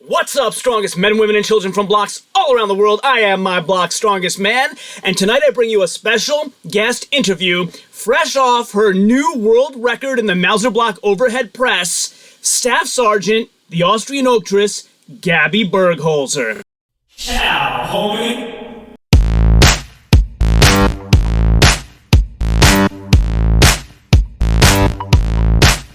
What's up, strongest men, women, and children from blocks all around the world? I am my block's strongest man, and tonight I bring you a special guest interview fresh off her new world record in the Mouser Block overhead press, Staff Sergeant, the Austrian actress, Gabriele Burgholzer. Ciao, homie.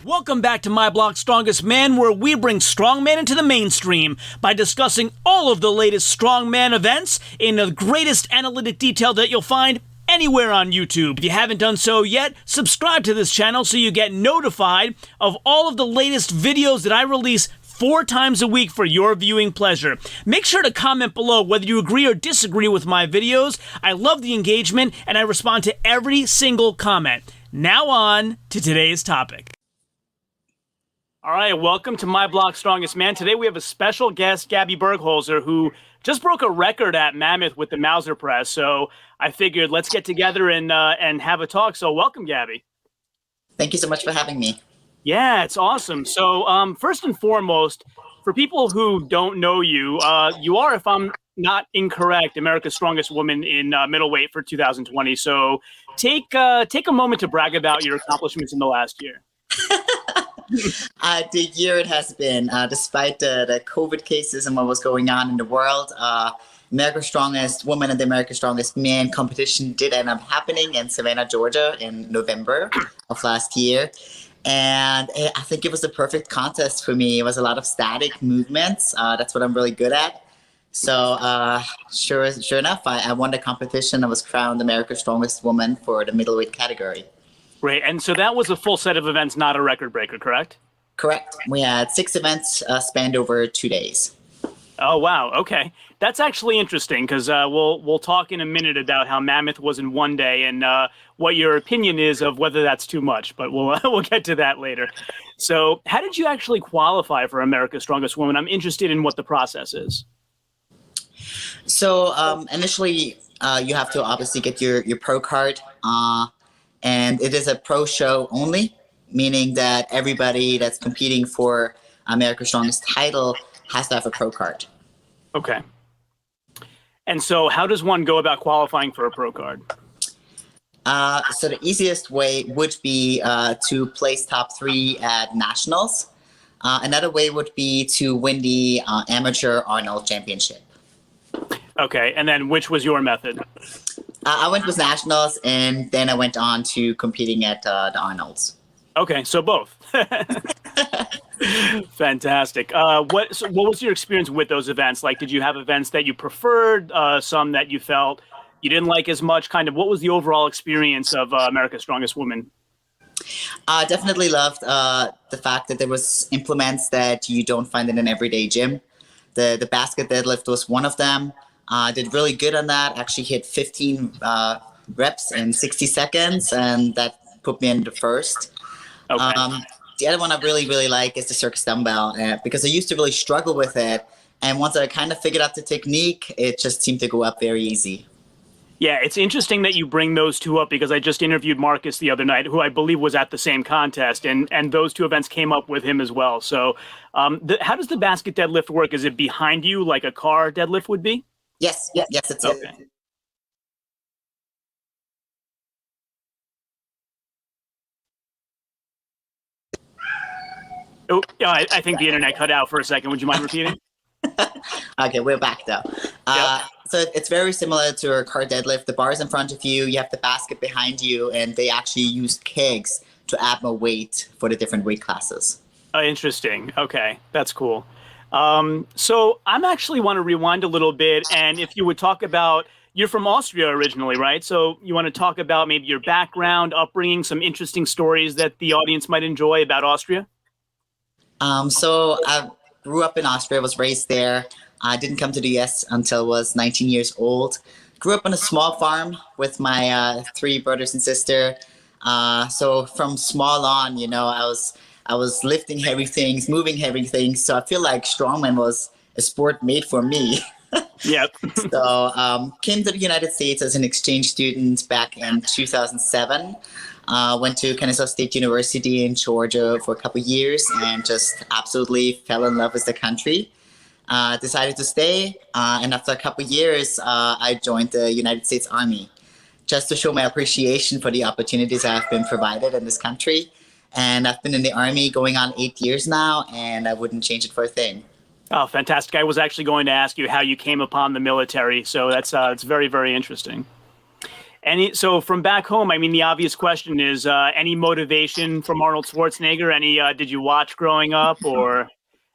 Welcome back to My Block's Strongest Man, where we bring strongman into the mainstream by discussing all of the latest strongman events in the greatest analytic detail that you'll find anywhere on YouTube. If you haven't done so yet, subscribe to this channel so you get notified of all of the latest videos that I release 4 times a week for your viewing pleasure. Make sure to comment below whether you agree or disagree with my videos. I love the engagement and I respond to every single comment. Now on to today's topic. All right, welcome to My Block's Strongest Man. Today we have a special guest, Gabriele Burgholzer, who just broke a record at Mammoth with the Mouser press. So I figured let's get together and have a talk. So welcome, Gabby. Thank you so much for having me. Yeah, it's awesome. So first and foremost, for people who don't know you, you are, if I'm not incorrect, America's strongest woman in middleweight for 2020. So take a moment to brag about your accomplishments in the last year. The year it has been, despite the COVID cases and what was going on in the world, America's Strongest Woman and the America's Strongest Man competition did end up happening in Savannah, Georgia in November of last year. And I think it was the perfect contest for me. It was a lot of static movements. That's what I'm really good at. So sure enough, I won the competition. I was crowned America's Strongest Woman for the middleweight category. Great. And so that was a full set of events, not a record breaker, correct? Correct. We had 6 events spanned over 2 days. Oh, wow. Okay. That's actually interesting because we'll talk in a minute about how Mammoth was in 1 day and what your opinion is of whether that's too much, but we'll get to that later. So how did you actually qualify for America's Strongest Woman? I'm interested in what the process is. So initially, you have to obviously get your pro card. And it is a pro show only, meaning that everybody that's competing for America's Strongest title has to have a pro card. Okay. And so how does one go about qualifying for a pro card? So the easiest way would be to place top 3 at nationals. Another way would be to win the amateur Arnold championship. Okay. And then which was your method? I went with nationals, and then I went on to competing at the Arnolds. Okay, so both. Fantastic. What was your experience with those events? Like, did you have events that you preferred, some that you felt you didn't like as much? Kind of, what was the overall experience of America's Strongest Woman? I definitely loved the fact that there was implements that you don't find in an everyday gym. The basket deadlift was one of them. Did really good on that. Actually hit 15 reps in 60 seconds, and that put me in the first. Okay. The other one I really like is the circus dumbbell, because I used to really struggle with it. And once I kind of figured out the technique, it just seemed to go up very easy. Yeah, it's interesting that you bring those two up because I just interviewed Marcus the other night, who I believe was at the same contest, and those two events came up with him as well. So how does the basket deadlift work? Is it behind you like a car deadlift would be? Yes, it's okay. Oh, I think the internet cut out for a second. Would you mind repeating? Okay, we're back though. Yep. So it's very similar to a car deadlift. The bar is in front of you, you have the basket behind you, and they actually used kegs to add more weight for the different weight classes. Interesting. Okay, that's cool. So I'm actually want to rewind a little bit, and if you would talk about, you're from Austria originally, right? So you want to talk about maybe your background, upbringing, some interesting stories that the audience might enjoy about Austria? So I grew up in Austria, was raised there. I didn't come to the US until I was 19 years old. Grew up on a small farm with my 3 brothers and sister. So from small on, I was lifting heavy things, moving heavy things. So I feel like strongman was a sport made for me. Yep. So came to the United States as an exchange student back in 2007. Went to Kennesaw State University in Georgia for a couple of years and just absolutely fell in love with the country. decided to stay. And after a couple of years, I joined the United States Army just to show my appreciation for the opportunities I've been provided in this country. And I've been in the Army going on 8 years now, and I wouldn't change it for a thing. Oh, fantastic. I was actually going to ask you how you came upon the military. So that's it's very, very interesting. So from back home, I mean, the obvious question is, any motivation from Arnold Schwarzenegger? Did you watch growing up or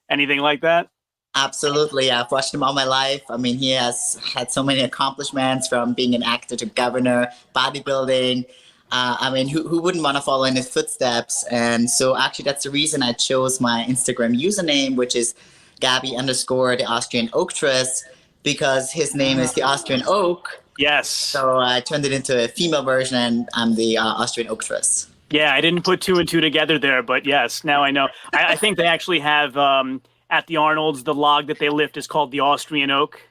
anything like that? Absolutely. I've watched him all my life. I mean, he has had so many accomplishments, from being an actor to governor, bodybuilding. I mean, who wouldn't want to follow in his footsteps? And so actually, that's the reason I chose my Instagram username, which is Gabi_the Austrian Oaktress, because his name is the Austrian Oak. Yes. So I turned it into a female version, and I'm the Austrian Oaktress. Yeah, I didn't put two and two together there, but yes, now I know. I think they actually have at the Arnolds, the log that they lift is called the Austrian Oak.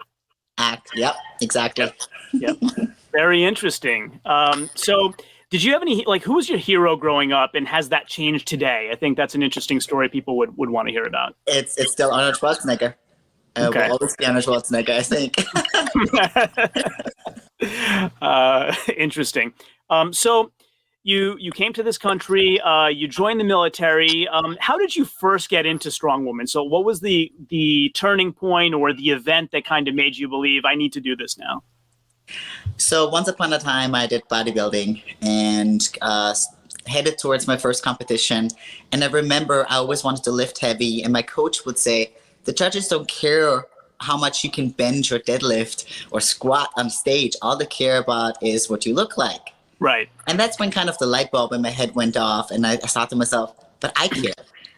Yep, exactly. Yep. Very interesting. So did you have any, who was your hero growing up, and has that changed today? I think that's an interesting story people would want to hear about. It's still Arnold Schwarzenegger. Okay. Will always be Arnold Schwarzenegger, I think. Interesting. So you came to this country, you joined the military. How did you first get into strongwoman? So what was the turning point or the event that kind of made you believe, I need to do this now? So once upon a time, I did bodybuilding and headed towards my first competition. And I remember I always wanted to lift heavy, and my coach would say, the judges don't care how much you can bench or deadlift or squat on stage. All they care about is what you look like. Right. And that's when kind of the light bulb in my head went off, and I thought to myself, but I care.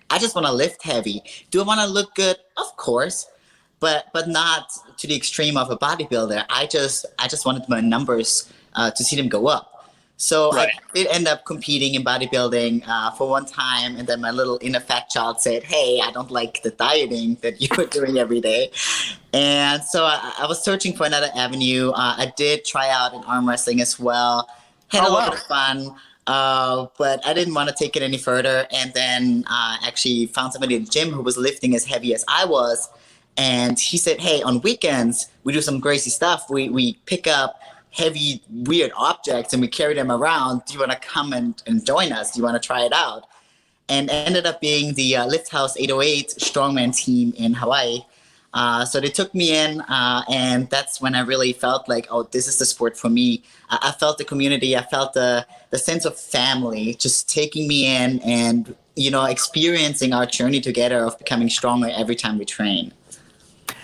I just want to lift heavy. Do I want to look good? Of course, but not to the extreme of a bodybuilder. I just wanted my numbers to see them go up. So right. I did end up competing in bodybuilding for one time, and then my little inner fat child said, hey, I don't like the dieting that you were doing every day. And so I was searching for another avenue. I did try out in arm wrestling as well. Had a lot of fun, but I didn't want to take it any further. And then actually found somebody at the gym who was lifting as heavy as I was. And he said, hey, on weekends, we do some crazy stuff. We pick up heavy, weird objects and we carry them around. Do you want to come and join us? Do you want to try it out? And ended up being the Lift House 808 strongman team in Hawaii. So they took me in, and that's when I really felt like, oh, this is the sport for me. I felt the community. I felt the sense of family just taking me in and, experiencing our journey together of becoming stronger every time we train.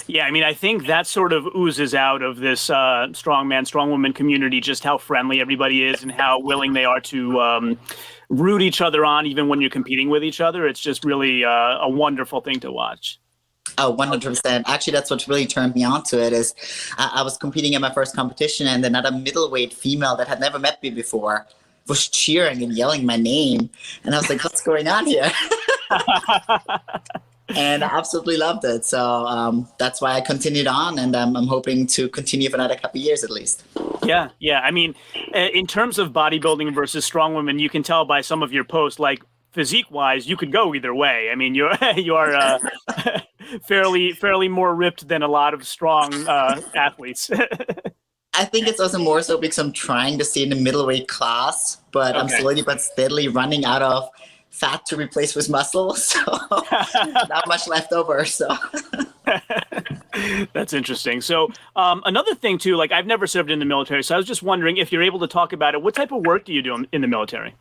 Yeah, I mean, I think that sort of oozes out of this strongman, strongwoman community, just how friendly everybody is and how willing they are to root each other on, even when you're competing with each other. It's just really a wonderful thing to watch. Oh, 100%. Actually, that's what really turned me on to it is I was competing in my first competition, and another middleweight female that had never met me before was cheering and yelling my name. And I was like, what's going on here? And I absolutely loved it. So that's why I continued on, and I'm hoping to continue for another couple of years at least. Yeah. I mean, in terms of bodybuilding versus strong women, you can tell by some of your posts, like physique-wise, you could go either way. I mean, you are fairly more ripped than a lot of strong athletes. I think it's also more so because I'm trying to stay in the middleweight class, but I'm slowly but steadily running out of fat to replace with muscle, so not much left over. So that's interesting. So another thing too, like I've never served in the military, so I was just wondering if you're able to talk about it. What type of work do you do in the military?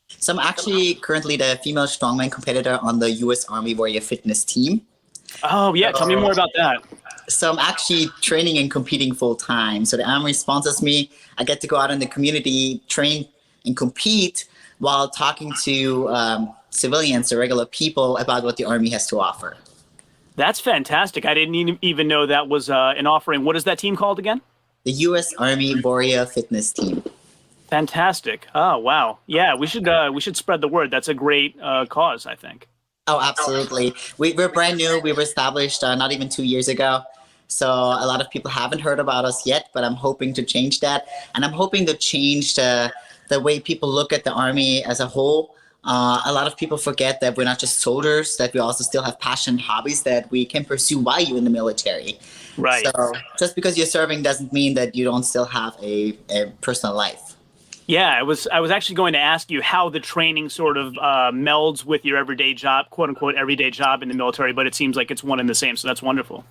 So I'm actually currently the female strongman competitor on the U.S. Army Warrior Fitness team. Oh yeah, tell me more about that. So I'm actually training and competing full time. So the Army sponsors me. I get to go out in the community, train and compete, while talking to civilians or regular people about what the Army has to offer. That's fantastic. I didn't even know that was an offering. What is that team called again? The U.S. Army Warrior Fitness Team. Fantastic. Oh, wow. Yeah, we should spread the word. That's a great cause, I think. Oh, absolutely. We're brand new. We were established not even 2 years ago. So a lot of people haven't heard about us yet, but I'm hoping to change that. And I'm hoping to change the way people look at the Army as a whole. A lot of people forget that we're not just soldiers, that we also still have passion and hobbies that we can pursue while you're in the military. Right. So just because you're serving doesn't mean that you don't still have a personal life. Yeah, I was actually going to ask you how the training sort of melds with your everyday job, quote unquote, everyday job in the military, but it seems like it's one and the same. So that's wonderful.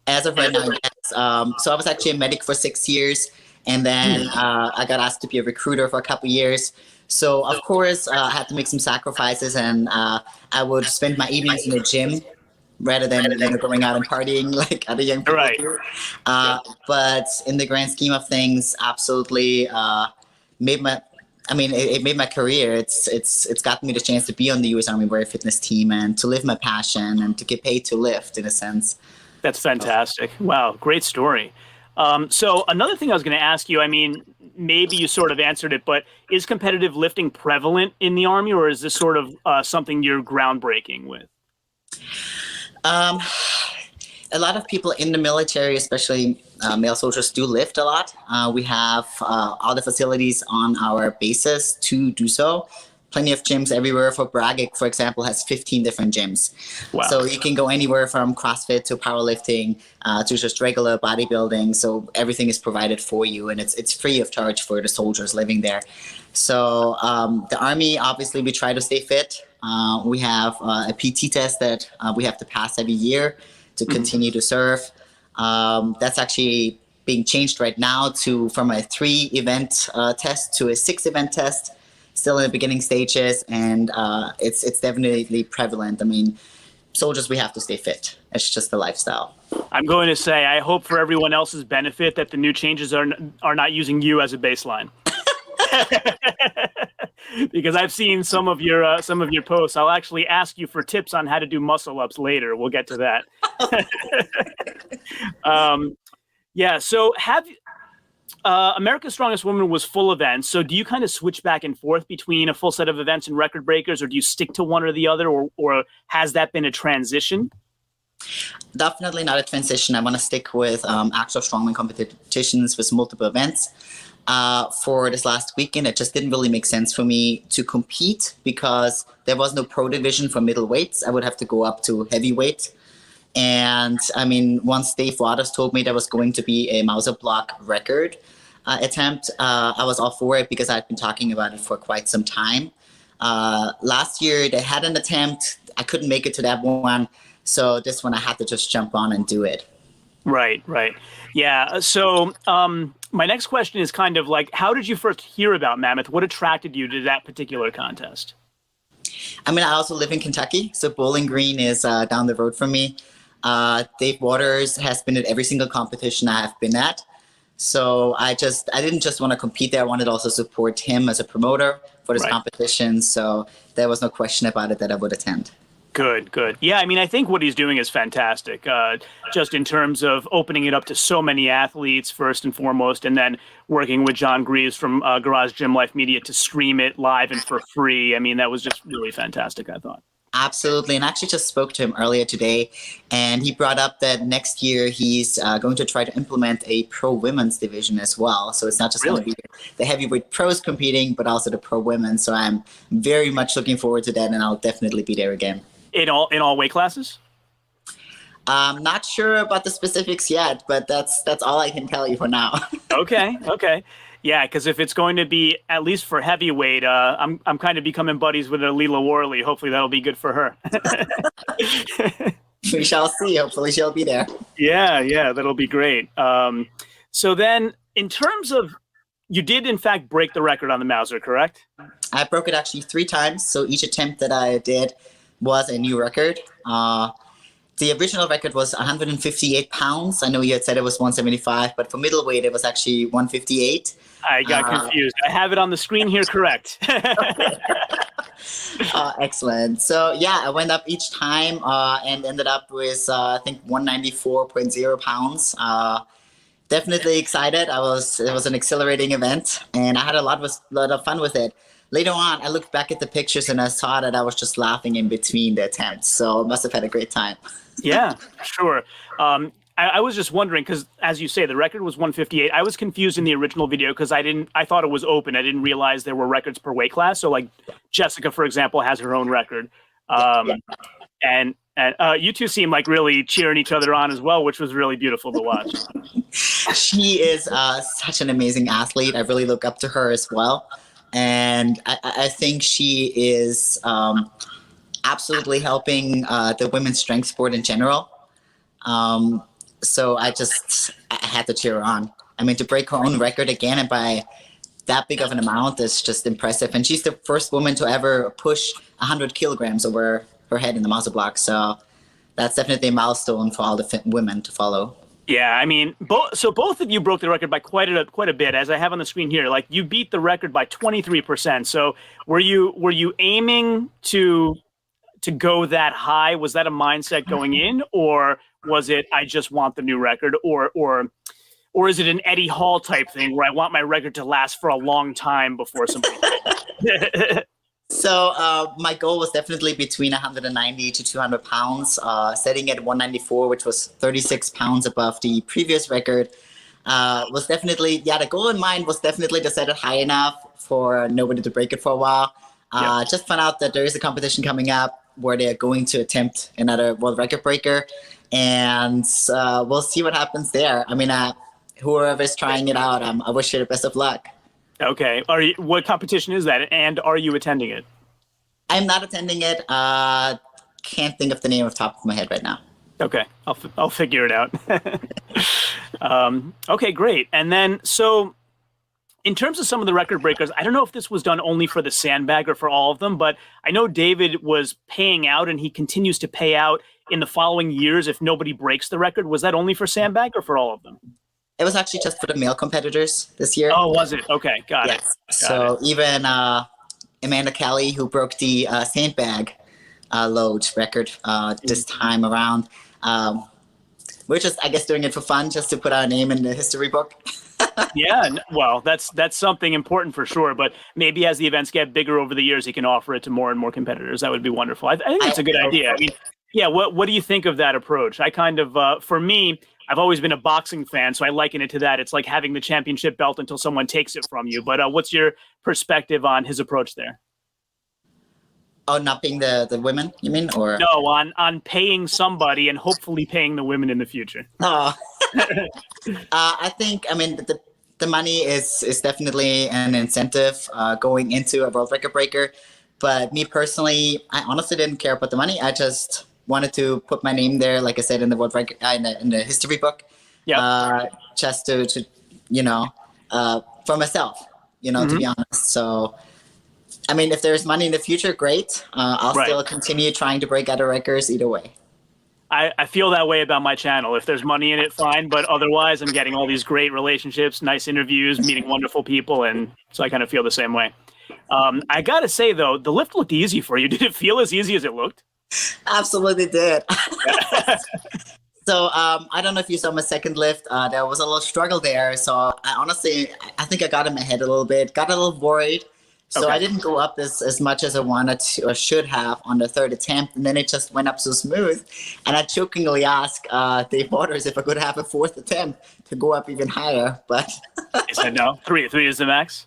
As of right now, yes. So I was actually a medic for 6 years, and then I got asked to be a recruiter for a couple of years. So of course, I had to make some sacrifices, and I would spend my evenings in the gym rather than going out and partying like other young people do. But in the grand scheme of things, absolutely it made my career. It's gotten me the chance to be on the U.S. Army Warrior Fitness team and to live my passion and to get paid to lift, in a sense. That's fantastic. Wow, great story. So another thing I was going to ask you, I mean, maybe you sort of answered it, but is competitive lifting prevalent in the Army, or is this sort of something you're groundbreaking with? A lot of people in the military, especially male soldiers, do lift a lot. We have all the facilities on our bases to do so. Plenty of gyms everywhere. For Bragg, for example, has 15 different gyms. Wow. So you can go anywhere from CrossFit to powerlifting to just regular bodybuilding. So everything is provided for you, and it's free of charge for the soldiers living there. So the Army, obviously, we try to stay fit. We have a PT test that we have to pass every year to continue to serve. That's actually being changed right now from a 3-event test to a 6-event test. Still in the beginning stages, and it's definitely prevalent. I mean, soldiers, we have to stay fit. It's just the lifestyle. I'm going to say, I hope for everyone else's benefit that the new changes are not using you as a baseline. Because I've seen some of your posts. I'll actually ask you for tips on how to do muscle ups later. We'll get to that. So have America's Strongest Woman was full events. So do you kind of switch back and forth between a full set of events and record breakers, or do you stick to one or the other, or has that been a transition? Definitely not a transition. I want to stick with actual strongman competitions with multiple events. For this last weekend, it just didn't really make sense for me to compete because there was no pro division for middleweights. I would have to go up to heavyweight. And I mean, once Dave Waters told me there was going to be a Mouser Block record attempt, I was all for it because I'd been talking about it for quite some time. Last year, they had an attempt. I couldn't make it to that one. So this one, I had to just jump on and do it. Right. Yeah. So my next question is kind of like, how did you first hear about Mammoth? What attracted you to that particular contest? I mean, I also live in Kentucky, so Bowling Green is down the road from me. Dave Waters has been at every single competition I have been at. So I didn't just want to compete there. I wanted to also support him as a promoter for this competition. So there was no question about it that I would attend. Good. Yeah, I mean, I think what he's doing is fantastic, just in terms of opening it up to so many athletes, first and foremost, and then working with John Greaves from Garage Gym Life Media to stream it live and for free. I mean, that was just really fantastic, I thought. Absolutely. And I actually just spoke to him earlier today, and he brought up that next year he's going to try to implement a pro women's division as well. So it's not just going to be the heavyweight pros competing, but also the pro women. So I'm very much looking forward to that, and I'll definitely be there again. In all weight classes? I'm not sure about the specifics yet, but that's all I can tell you for now. Okay. Yeah, because if it's going to be at least for heavyweight, I'm kind of becoming buddies with Leela Worley. Hopefully that'll be good for her. We shall see. Hopefully she'll be there. Yeah, that'll be great. So then, in terms of, you did in fact break the record on the Mouser, correct? I broke it actually 3 times. So each attempt that I did was a new record. The original record was 158 pounds. I know you had said it was 175, but for middleweight, it was actually 158. I got confused. I have it on the screen here, correct. Excellent. So yeah, I went up each time and ended up with, I think, 194.0 pounds. Definitely excited. It was an exhilarating event, and I had a lot of fun with it. Later on, I looked back at the pictures and I saw that I was just laughing in between the attempts. So I must have had a great time. Yeah, sure. I was just wondering, because as you say, the record was 158. I was confused in the original video because I thought it was open. I didn't realize there were records per weight class. So like Jessica, for example, has her own record. And you two seem like really cheering each other on as well, which was really beautiful to watch. She is such an amazing athlete. I really look up to her as well. And I think she is absolutely helping the women's strength sport in general. So I had to cheer her on. I mean, to break her own record again and by that big of an amount is just impressive. And she's the first woman to ever push 100 kilograms over her head in the Mouser Block. So that's definitely a milestone for all the women to follow. Yeah, I mean, both of you broke the record by quite a bit, as I have on the screen here. Like, you beat the record by 23%. So were you aiming to go that high? Was that a mindset going in, or was it I just want the new record, or is it an Eddie Hall type thing where I want my record to last for a long time before somebody? So my goal was definitely between 190 to 200 pounds, setting at 194, which was 36 pounds above the previous record. Was definitely, the goal in mind was definitely to set it high enough for nobody to break it for a while. Just found out that there is a competition coming up where they're going to attempt another world record breaker, and we'll see what happens there. I mean, whoever's trying it out, I wish you the best of luck. Okay. What competition is that, and are you attending it? I'm not attending it. Can't think of the name off the top of my head right now. Okay, I'll figure it out. Okay, great. And then, so in terms of some of the record breakers, I don't know if this was done only for the sandbag or for all of them, but I know David was paying out, and he continues to pay out in the following years if nobody breaks the record. Was that only for sandbag or for all of them? It was actually just for the male competitors this year. Oh, was it? Okay, got it. So even Amanda Kelly, who broke the sandbag load record this time around, we're just, I guess, doing it for fun, just to put our name in the history book. Yeah, well, that's something important for sure. But maybe as the events get bigger over the years, he can offer it to more and more competitors. That would be wonderful. I think it's a good idea. I mean, yeah, what do you think of that approach? I kind of, for me, I've always been a boxing fan, so I liken it to that. It's like having the championship belt until someone takes it from you. But what's your perspective on his approach there? Oh, not paying the women, you mean? Or no, on paying somebody and hopefully paying the women in the future. Oh, I think, I mean, the money is definitely an incentive going into a world record breaker. But me personally, I honestly didn't care about the money. I just wanted to put my name there, like I said, in the world record, in the history book. Yeah. Just to for myself, to be honest. So, I mean, if there's money in the future, great. I'll still continue trying to break other records either way. I feel that way about my channel. If there's money in it, fine. But otherwise, I'm getting all these great relationships, nice interviews, meeting wonderful people. And so I kind of feel the same way. I got to say, though, the lift looked easy for you. Did it feel as easy as it looked? Absolutely did. So I don't know if you saw my second lift. There was a little struggle there. So I think I got in my head a little bit, got a little worried. So I didn't go up as much as I wanted to or should have on the third attempt. And then it just went up so smooth. And I jokingly asked Dave Waters if I could have a fourth attempt to go up even higher. But he said no. Three is the max?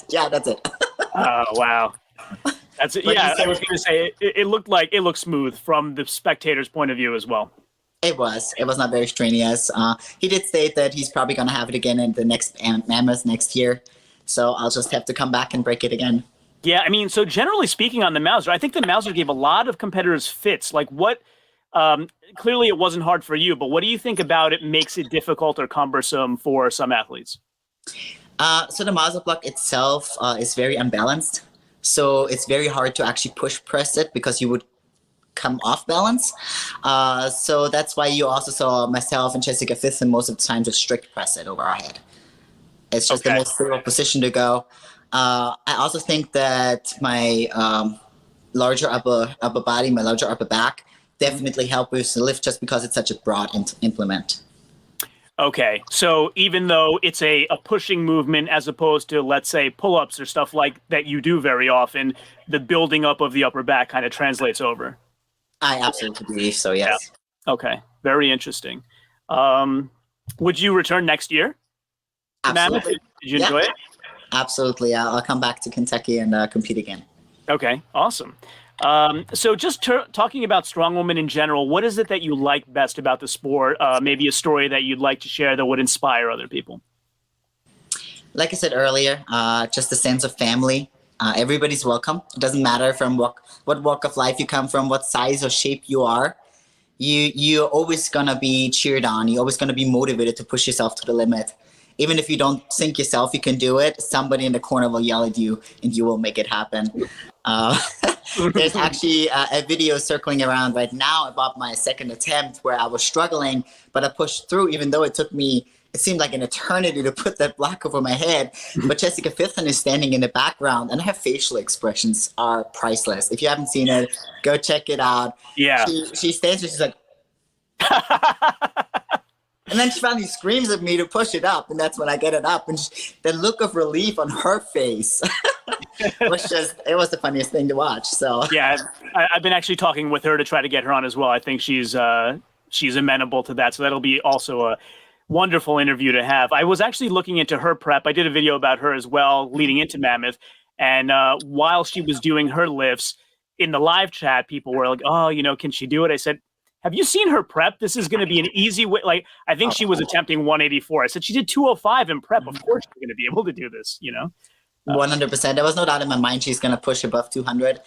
Yeah, that's it. Oh, wow. That's it. Yeah, I was going to say it looked smooth from the spectator's point of view as well. It was not very strenuous. He did state that he's probably going to have it again in the next Mammoth next year. So I'll just have to come back and break it again. Yeah, I mean, so generally speaking on the Mouser, I think the Mouser gave a lot of competitors fits. Like what, clearly it wasn't hard for you, but what do you think about it makes it difficult or cumbersome for some athletes? So the Mouser block itself is very unbalanced. So it's very hard to actually push press it because you would come off balance. So that's why you also saw myself and Jessica Fithen most of the time just strict press it over our head. It's just the most stable position to go. I also think that my larger upper body, my larger upper back, definitely help boost the lift just because it's such a broad implement. Okay, so even though it's a pushing movement as opposed to, let's say, pull-ups or stuff like that you do very often, the building up of the upper back kind of translates over. I absolutely believe so, yes. Yeah. Okay, very interesting. Would you return next year? Mammoth? Absolutely. Did you enjoy it? Absolutely. I'll come back to Kentucky and compete again. Okay, awesome. So just talking about strongwoman in general, what is it that you like best about the sport? Maybe a story that you'd like to share that would inspire other people. Like I said earlier, just a sense of family. Everybody's welcome. It doesn't matter from what walk of life you come from, what size or shape you are. You're always gonna be cheered on. You're always gonna be motivated to push yourself to the limit. Even if you don't think yourself you can do it, somebody in the corner will yell at you and you will make it happen. There's actually a video circling around right now about my second attempt where I was struggling, but I pushed through even though it seemed like an eternity to put that block over my head. But Jessica Fitton is standing in the background and her facial expressions are priceless. If you haven't seen it, go check it out. Yeah. She stands there, she's like, and then she finally screams at me to push it up, and that's when I get it up. And the look of relief on her face it was the funniest thing to watch. So yeah, I've been actually talking with her to try to get her on as well. I think she's amenable to that, so that'll be also a wonderful interview to have. I was actually looking into her prep. I did a video about her as well leading into Mammoth, and while she was doing her lifts in the live chat, people were like, "Oh, can she do it?" I said, have you seen her prep? This is going to be an easy way. Like, I think she was attempting 184. I said, she did 205 in prep. Of course she's going to be able to do this, 100%. There was no doubt in my mind she's going to push above 200.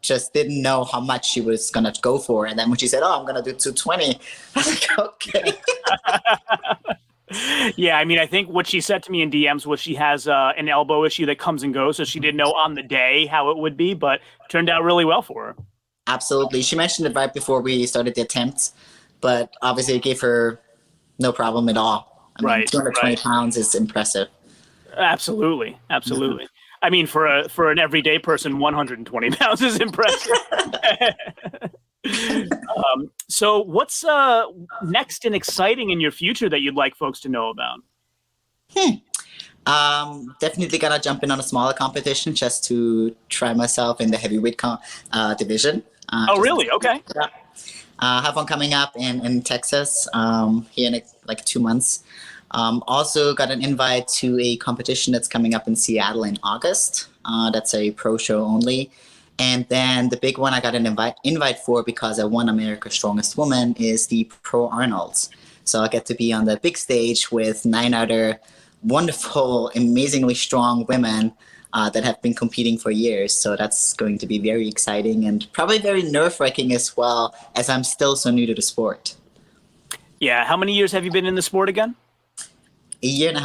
Just didn't know how much she was going to go for. And then when she said, I'm going to do 220, I was like, okay. Yeah, I mean, I think what she said to me in DMs was she has an elbow issue that comes and goes. So she didn't know on the day how it would be, but turned out really well for her. Absolutely. She mentioned it right before we started the attempts, but obviously it gave her no problem at all. I mean, 220 pounds is impressive. Absolutely. Absolutely. I mean, for an everyday person, 120 pounds is impressive. So what's next and exciting in your future that you'd like folks to know about? Definitely gonna jump in on a smaller competition just to try myself in the heavyweight division. Really? Okay. Yeah. Have one coming up in Texas here in like 2 months. Also got an invite to a competition that's coming up in Seattle in August. That's a pro show only. And then the big one I got an invite for because I won America's Strongest Woman is the Pro Arnold's. So I get to be on the big stage with 9 other wonderful, amazingly strong women that have been competing for years. So that's going to be very exciting and probably very nerve-wracking as well, as I'm still so new to the sport. Yeah. How many years have you been in the sport again? 1.5 years.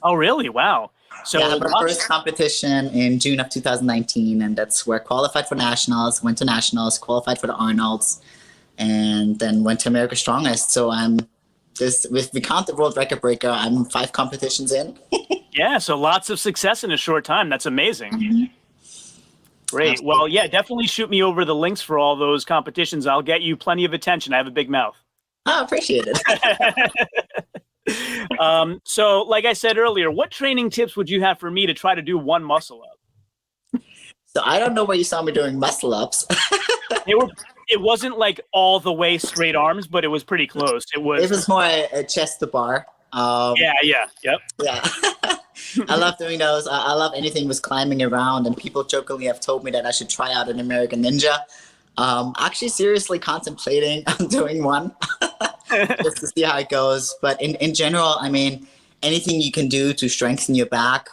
Oh, really? Wow. So yeah, I had my first competition in June of 2019, and that's where I qualified for nationals, went to nationals, qualified for the Arnold's, and then went to America's Strongest. So if we count the world record breaker, I'm 5 competitions in. Yeah, so lots of success in a short time. That's amazing. Mm-hmm. Great. Absolutely. Well, yeah, definitely shoot me over the links for all those competitions. I'll get you plenty of attention. I have a big mouth. I appreciate it. So like I said earlier, what training tips would you have for me to try to do one muscle up? So I don't know where you saw me doing muscle ups. It wasn't like all the way straight arms, but it was pretty close. It was more a chest to bar. Yeah. I love doing those. I love anything with climbing around, and people jokingly have told me that I should try out an American Ninja. Actually seriously contemplating on doing one just to see how it goes. But in general, I mean, anything you can do to strengthen your back,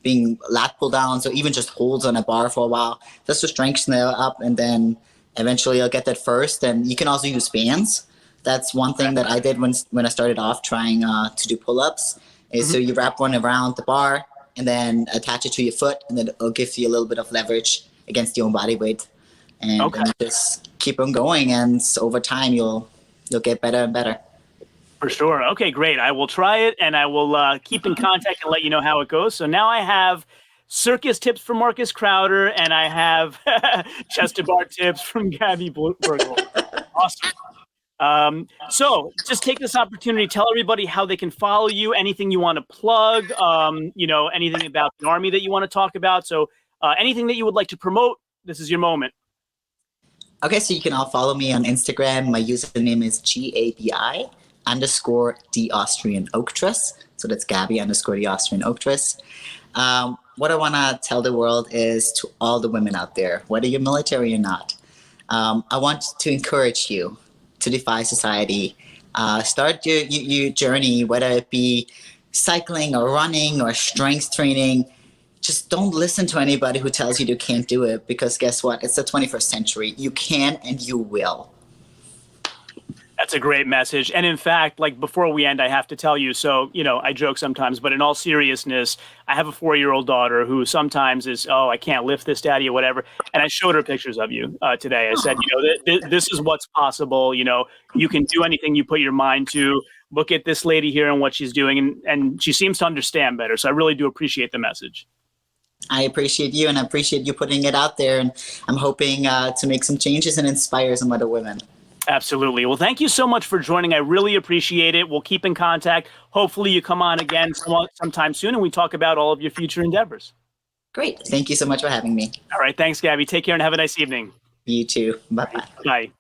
being lat pull downs or even just holds on a bar for a while, just to strengthen it up, and then eventually I'll get that first. And you can also use bands. That's one thing that I did when I started off trying to do pull-ups. Is so you wrap one around the bar and then attach it to your foot, and then it'll give you a little bit of leverage against your own body weight. And then just keep on going, and over time you'll get better and better. For sure. Okay, great. I will try it, and I will keep in contact and let you know how it goes. So now I have circus tips from Marcus Crowder, and I have chest to bar tips from Gabriele Burgholzer. Awesome. So just take this opportunity, tell everybody how they can follow you, anything you want to plug, anything about the Army that you want to talk about. So anything that you would like to promote, this is your moment. Okay, so you can all follow me on Instagram. My username is GABI_the Austrian Oaktress. So that's Gabby_the Austrian Oaktress. What I want to tell the world is to all the women out there, whether you're military or not, I want to encourage you to defy society. Start your journey, whether it be cycling or running or strength training. Just don't listen to anybody who tells you you can't do it, because guess what? It's the 21st century. You can and you will. That's a great message. And in fact, like before we end, I have to tell you, so, I joke sometimes, but in all seriousness, I have a 4-year-old daughter who sometimes is, oh, I can't lift this, Daddy, or whatever. And I showed her pictures of you today. I said, this is what's possible. You can do anything you put your mind to. Look at this lady here and what she's doing. And she seems to understand better. So I really do appreciate the message. I appreciate you, and I appreciate you putting it out there. And I'm hoping to make some changes and inspire some other women. Absolutely. Well, thank you so much for joining. I really appreciate it. We'll keep in contact. Hopefully you come on again sometime soon and we talk about all of your future endeavors. Great. Thank you so much for having me. All right. Thanks, Gabby. Take care and have a nice evening. You too. Bye-bye. Bye.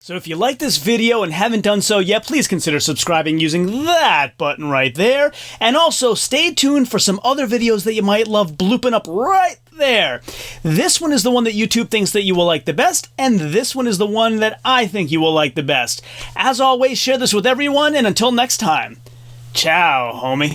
So if you like this video and haven't done so yet, please consider subscribing using that button right there. And also stay tuned for some other videos that you might love blooping up right there. This one is the one that YouTube thinks that you will like the best, and this one is the one that I think you will like the best. As always, share this with everyone, and until next time, ciao, homie.